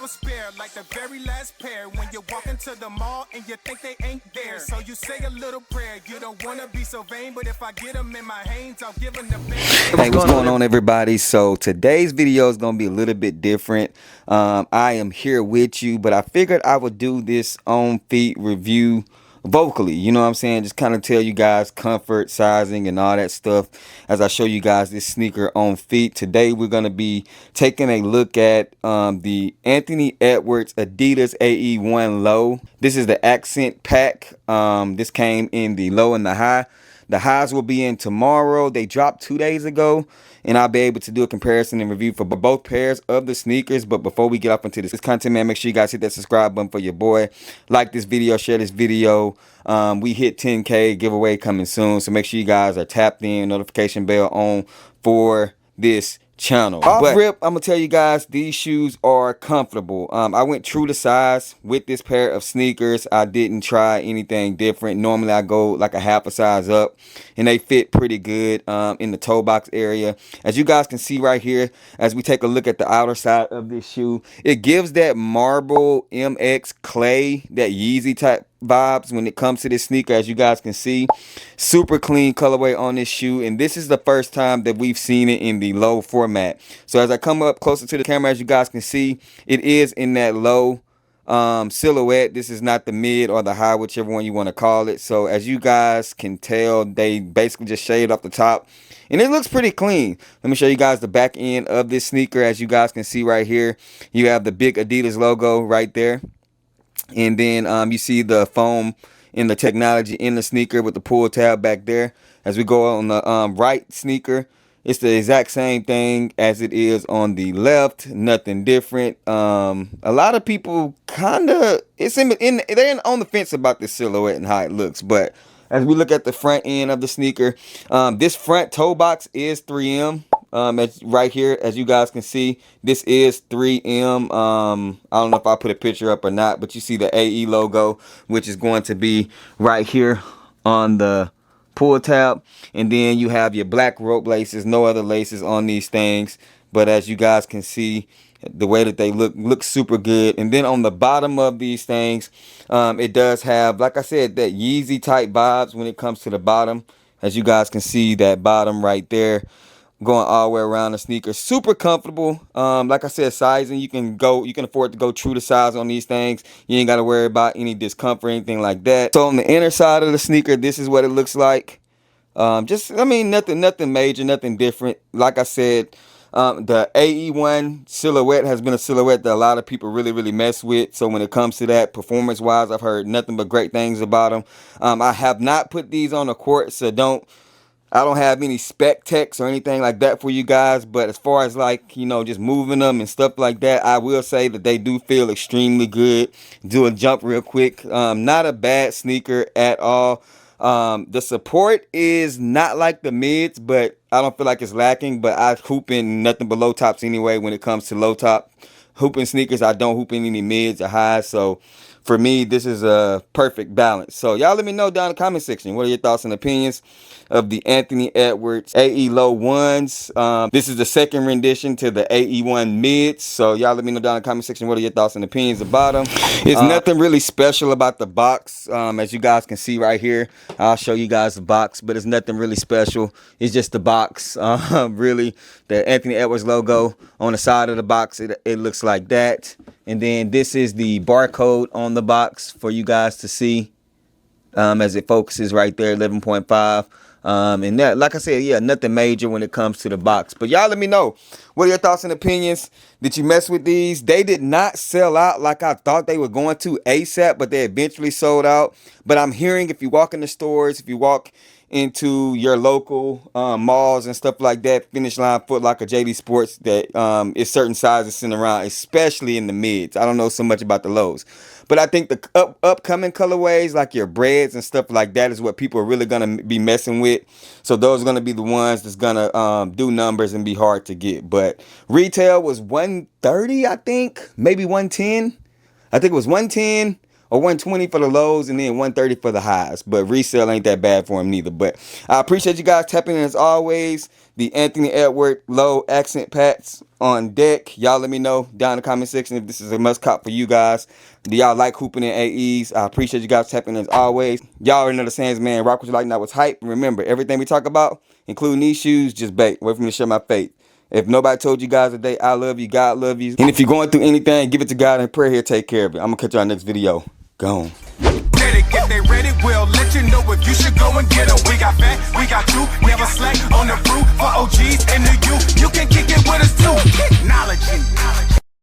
never spare, like the very last pair. When you walk into the mall and you think they ain't there, so you say a little prayer. You don't wanna be so vain, but if I get them in my hands, I'll give them the best. Hey, what's going on, everybody? So today's video is going to be a little bit different. I am here with you, but I figured I would do this on feet review vocally, you know what I'm saying? Just kind of tell you guys comfort, sizing, and all that stuff as I show you guys this sneaker on feet. Today we're going to be taking a look at the Anthony Edwards Adidas AE1 low. This is the Ascent pack. This came in the low and the high. The highs will be in tomorrow. They dropped 2 days ago, and I'll be able to do a comparison and review for both pairs of the sneakers. But before we get up into this content, man, make sure you guys hit that subscribe button for your boy. Like this video, share this video. We hit 10K giveaway coming soon, so make sure you guys are tapped in, notification bell on for this channel. Off rip, I'm gonna tell you guys these shoes are comfortable. I went true to size with this pair of sneakers. I didn't try anything different. Normally I go like a half a size up, and they fit pretty good in the toe box area. As you guys can see right here, as we take a look at the outer side of this shoe, it gives that marble MX clay, that Yeezy type vibes when it comes to this sneaker. As you guys can see, super clean colorway on this shoe, and this is the first time that we've seen it in the low format. So as I come up closer to the camera, as you guys can see, it is in that low silhouette. This is not the mid or the high, whichever one you want to call it. So as you guys can tell, they basically just shaved off the top, and it looks pretty clean. Let me show you guys the back end of this sneaker. As you guys can see right here, you have the big Adidas logo right there. And then you see the foam and the technology in the sneaker with the pull tab back there. As we go on the right sneaker, it's the exact same thing as it is on the left. Nothing different. A lot of people kind of, they're on the fence about this silhouette and how it looks. But as we look at the front end of the sneaker, this front toe box is 3M. Right here, as you guys can see, this is 3M. I don't know if I put a picture up or not, but you see the AE logo, which is going to be right here on the pull tab. And then you have your black rope laces, no other laces on these things. But as you guys can see, the way that they look super good. And then on the bottom of these things, it does have, like I said, that Yeezy type vibes when it comes to the bottom. As you guys can see, that bottom right there, going all the way around the sneaker, super comfortable. Like I said, sizing, you can afford to go true to size on these things. You ain't got to worry about any discomfort or anything like that. So on the inner side of the sneaker, this is what it looks like. Nothing major, nothing different. Like I said, the AE1 silhouette has been a silhouette that a lot of people really mess with. So when it comes to that, performance wise, I've heard nothing but great things about them. I have not put these on the court, so I don't have any spec text or anything like that for you guys. But as far as, like, you know, just moving them and stuff like that, I will say that they do feel extremely good. Do a jump real quick. Not a bad sneaker at all. The support is not like the mids, but I don't feel like it's lacking. But I hoop in nothing but low tops anyway when it comes to low top hooping sneakers. I don't hoop in any mids or highs. So for me, this is a perfect balance. So y'all let me know down in the comment section, what are your thoughts and opinions of the Anthony Edwards AE low ones. This is the second rendition to the AE1 mids. So y'all let me know down in the comment section, what are your thoughts and opinions about them. It's nothing really special about the box. As you guys can see right here, I'll show you guys the box, but it's nothing really special. It's just the box. Really, the Anthony Edwards logo on the side of the box, it looks like that. And then this is the barcode on the box for you guys to see, as it focuses right there, 11.5. And that, like I said, yeah, nothing major when it comes to the box. But y'all let me know, what are your thoughts and opinions? Did you mess with these? They did not sell out like I thought they were going to ASAP, but they eventually sold out. But I'm hearing, if you walk in the stores, if you walk into your local malls and stuff like that, Finish Line, Foot Locker, JD Sports, that is certain sizes sitting around, especially in the mids. I don't know so much about the lows, but I think the upcoming colorways, like your breads and stuff like that, is what people are really going to be messing with. So those are going to be the ones that's going to do numbers and be hard to get. But retail was 130, I think, maybe 110. I think it was 110 or 120 for the lows, and then 130 for the highs. But resale ain't that bad for them neither. But I appreciate you guys tapping in as always. The Anthony Edward Low Accent Pats on deck. Y'all let me know down in the comment section if this is a must cop for you guys. Do y'all like hooping in AEs? I appreciate you guys tapping as always. Y'all already know the sayings, man. Rock what you like, not what's hype. And remember, everything we talk about, including these shoes, just bait. Wait for me to share my faith. If nobody told you guys today, I love you, God love you. And if you're going through anything, give it to God in prayer. He'll take care of it. I'm going to catch you on the next video. Gone. If they ready, we'll let you know if you should go and get them. We got fat, we got you, never slack on the fruit for OGs and the youth. You can